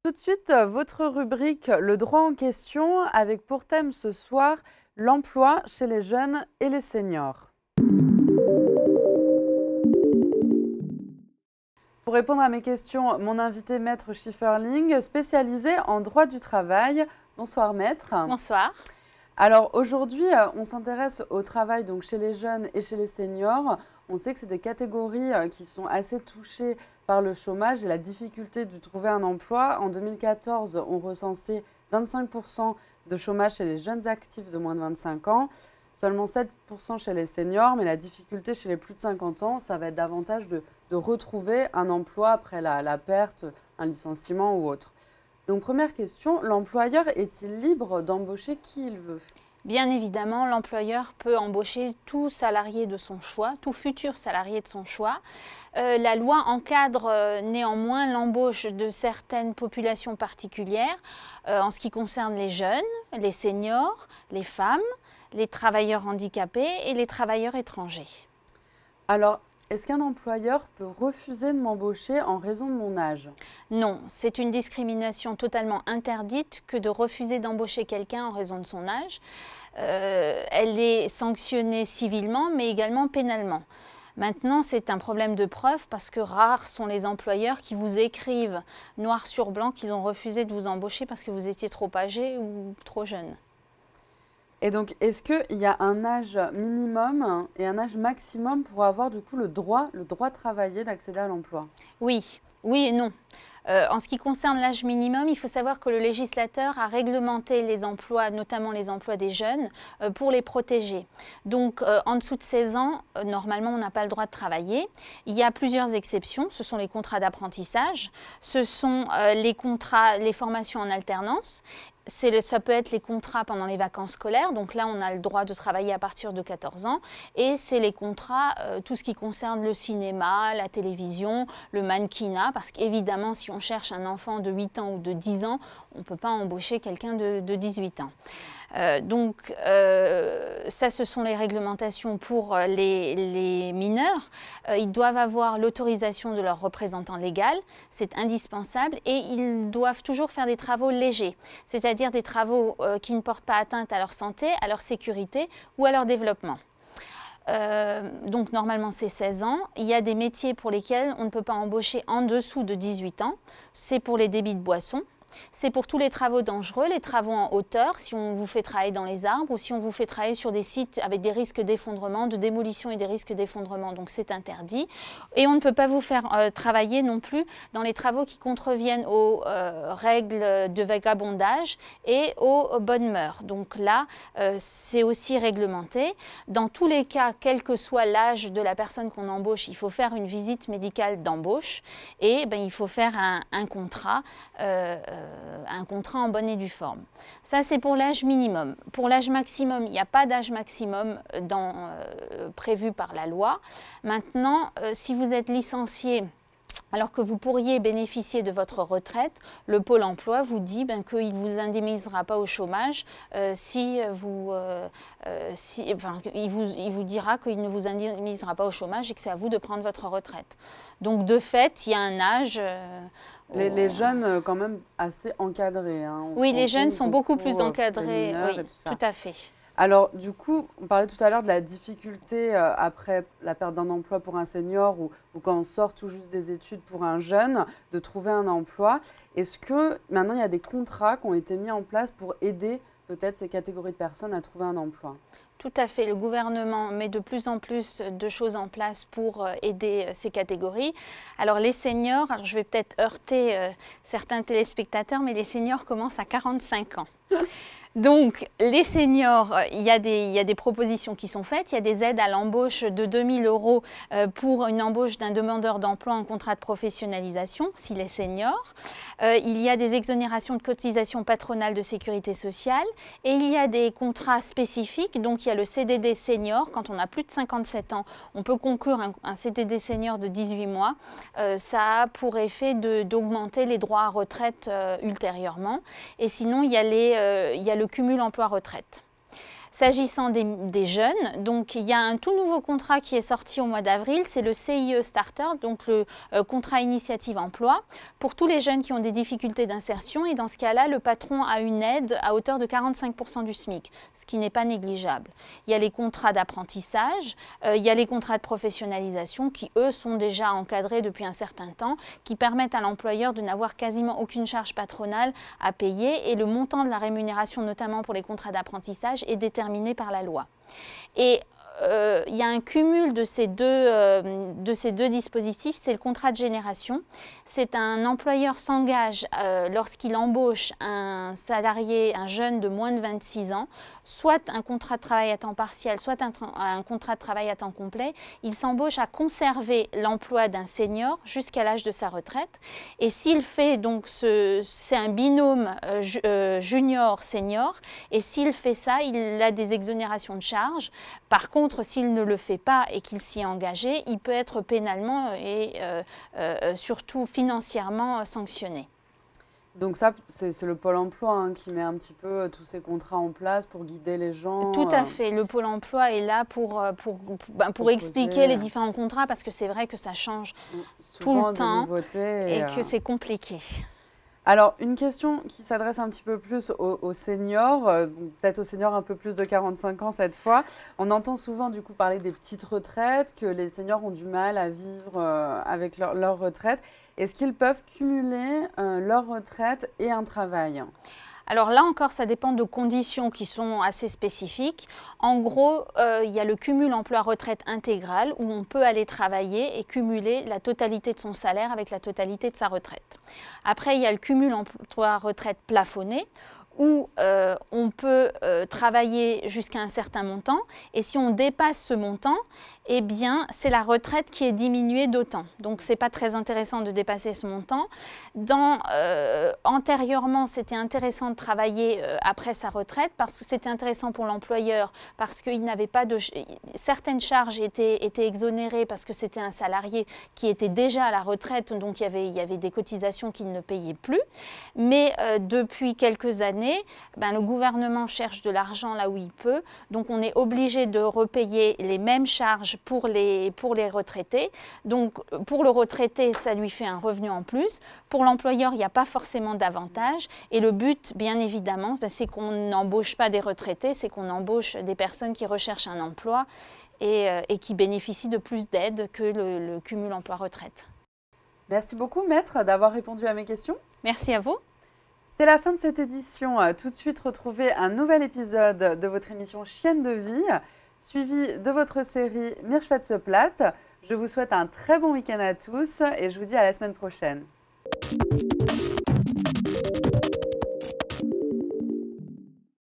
Tout de suite, votre rubrique Le droit en question avec pour thème ce soir l'emploi chez les jeunes et les seniors. Pour répondre à mes questions, mon invité Maître Schifferling, spécialisé en droit du travail. Bonsoir Maître. Bonsoir. Alors aujourd'hui, on s'intéresse au travail donc chez les jeunes et chez les seniors. On sait que c'est des catégories qui sont assez touchées par le chômage et la difficulté de trouver un emploi. En 2014, on recensait 25% de chômage chez les jeunes actifs de moins de 25 ans, seulement 7% chez les seniors, mais la difficulté chez les plus de 50 ans, ça va être davantage de retrouver un emploi après la perte, un licenciement ou autre. Donc première question, l'employeur est-il libre d'embaucher qui il veut ? Bien évidemment, l'employeur peut embaucher tout salarié de son choix, tout futur salarié de son choix. La loi encadre néanmoins l'embauche de certaines populations particulières en ce qui concerne les jeunes, les seniors, les femmes, les travailleurs handicapés et les travailleurs étrangers. Alors, est-ce qu'un employeur peut refuser de m'embaucher en raison de mon âge ? Non, c'est une discrimination totalement interdite que de refuser d'embaucher quelqu'un en raison de son âge. Elle est sanctionnée civilement, mais également pénalement. Maintenant, c'est un problème de preuve parce que rares sont les employeurs qui vous écrivent noir sur blanc qu'ils ont refusé de vous embaucher parce que vous étiez trop âgé ou trop jeune. Et donc, est-ce qu'il y a un âge minimum et un âge maximum pour avoir du coup le droit de travailler, d'accéder à l'emploi ? Oui, oui et non. En ce qui concerne l'âge minimum, il faut savoir que le législateur a réglementé les emplois, notamment les emplois des jeunes, pour les protéger. Donc, en dessous de 16 ans, normalement, on n'a pas le droit de travailler. Il y a plusieurs exceptions. Ce sont les contrats d'apprentissage, ce sont les formations en alternance. Ça peut être les contrats pendant les vacances scolaires, donc là on a le droit de travailler à partir de 14 ans, et c'est les contrats, tout ce qui concerne le cinéma, la télévision, le mannequinat, parce qu'évidemment si on cherche un enfant de 8 ans ou de 10 ans, on ne peut pas embaucher quelqu'un de 18 ans. Ça, ce sont les réglementations pour les mineurs. Ils doivent avoir l'autorisation de leur représentant légal, c'est indispensable, et ils doivent toujours faire des travaux légers, c'est-à-dire des travaux qui ne portent pas atteinte à leur santé, à leur sécurité ou à leur développement. Donc normalement c'est 16 ans. Il y a des métiers pour lesquels on ne peut pas embaucher en dessous de 18 ans. C'est pour les débits de boissons. C'est pour tous les travaux dangereux, les travaux en hauteur, si on vous fait travailler dans les arbres ou si on vous fait travailler sur des sites avec des risques d'effondrement, de démolition et des risques d'effondrement, donc c'est interdit. Et on ne peut pas vous faire travailler non plus dans les travaux qui contreviennent aux règles de vagabondage et aux bonnes mœurs. Donc là, c'est aussi réglementé. Dans tous les cas, quel que soit l'âge de la personne qu'on embauche, il faut faire une visite médicale d'embauche et il faut faire un contrat en bonne et due forme. Ça, c'est pour l'âge minimum. Pour l'âge maximum, il n'y a pas d'âge maximum prévu par la loi. Maintenant, si vous êtes licencié alors que vous pourriez bénéficier de votre retraite, le Pôle emploi vous dit qu'il ne vous indemnisera pas au chômage il vous dira qu'il ne vous indemnisera pas au chômage et que c'est à vous de prendre votre retraite. Donc de fait, il y a un âge... Les jeunes, quand même, assez encadrés. Oui, les jeunes sont beaucoup plus encadrés, oui, tout à fait. Alors, du coup, on parlait tout à l'heure de la difficulté après la perte d'un emploi pour un senior ou quand on sort tout juste des études pour un jeune, de trouver un emploi. Est-ce que maintenant, il y a des contrats qui ont été mis en place pour aider peut-être ces catégories de personnes à trouver un emploi ? Tout à fait. Le gouvernement met de plus en plus de choses en place pour aider ces catégories. Alors les seniors, je vais peut-être heurter certains téléspectateurs, mais les seniors commencent à 45 ans. Donc, les seniors, il y a des propositions qui sont faites. Il y a des aides à l'embauche de 2 000 € pour une embauche d'un demandeur d'emploi en contrat de professionnalisation, s'il est senior. Il y a des exonérations de cotisations patronales de sécurité sociale. Et il y a des contrats spécifiques. Donc, il y a le CDD senior. Quand on a plus de 57 ans, on peut conclure un CDD senior de 18 mois. Ça a pour effet d'augmenter les droits à retraite ultérieurement. Et sinon, il y a le cumul emploi-retraite. S'agissant des jeunes, donc il y a un tout nouveau contrat qui est sorti au mois d'avril, c'est le CIE Starter, donc le contrat initiative emploi, pour tous les jeunes qui ont des difficultés d'insertion. Et dans ce cas-là, le patron a une aide à hauteur de 45% du SMIC, ce qui n'est pas négligeable. Il y a les contrats d'apprentissage, il y a les contrats de professionnalisation qui, eux, sont déjà encadrés depuis un certain temps, qui permettent à l'employeur de n'avoir quasiment aucune charge patronale à payer. Et le montant de la rémunération, notamment pour les contrats d'apprentissage, est déterminé par la loi. Et il y a un cumul de ces deux dispositifs, c'est le contrat de génération. C'est un employeur s'engage lorsqu'il embauche un salarié, un jeune de moins de 26 ans, soit un contrat de travail à temps partiel, soit un contrat de travail à temps complet. Il s'embauche à conserver l'emploi d'un senior jusqu'à l'âge de sa retraite. Et s'il fait, donc c'est un binôme junior-senior, et s'il fait ça, il a des exonérations de charges. Par contre, s'il ne le fait pas et qu'il s'y est engagé, il peut être pénalement et surtout financièrement sanctionné. Donc ça, c'est le Pôle emploi hein, qui met un petit peu tous ces contrats en place pour guider les gens. Tout à fait. Le Pôle emploi est là pour expliquer les différents contrats parce que c'est vrai que ça change tout le temps et que c'est compliqué. Alors, une question qui s'adresse un petit peu plus aux seniors, peut-être aux seniors un peu plus de 45 ans cette fois. On entend souvent du coup parler des petites retraites, que les seniors ont du mal à vivre avec leur retraite. Est-ce qu'ils peuvent cumuler leur retraite et un travail ? Alors là encore, ça dépend de conditions qui sont assez spécifiques. En gros, il y a le cumul emploi-retraite intégral où on peut aller travailler et cumuler la totalité de son salaire avec la totalité de sa retraite. Après, il y a le cumul emploi-retraite plafonné où on peut travailler jusqu'à un certain montant et si on dépasse ce montant, eh bien, c'est la retraite qui est diminuée d'autant. Donc, ce n'est pas très intéressant de dépasser ce montant. Antérieurement, c'était intéressant de travailler après sa retraite parce que c'était intéressant pour l'employeur, parce qu'il n'avait pas de... Certaines charges étaient exonérées parce que c'était un salarié qui était déjà à la retraite, donc il y avait des cotisations qu'il ne payait plus. Mais depuis quelques années, le gouvernement cherche de l'argent là où il peut, donc on est obligé de repayer les mêmes charges pour les retraités. Donc pour le retraité, ça lui fait un revenu en plus. Pour l'employeur, il n'y a pas forcément d'avantage. Et le but, bien évidemment, c'est qu'on n'embauche pas des retraités, c'est qu'on embauche des personnes qui recherchent un emploi et qui bénéficient de plus d'aide que le cumul emploi-retraite. Merci beaucoup, Maître, d'avoir répondu à mes questions. Merci à vous. C'est la fin de cette édition. Tout de suite, retrouvez un nouvel épisode de votre émission Chienne de vie, suivi de votre série Mir schwätze platt. Je vous souhaite un très bon week-end à tous et je vous dis à la semaine prochaine.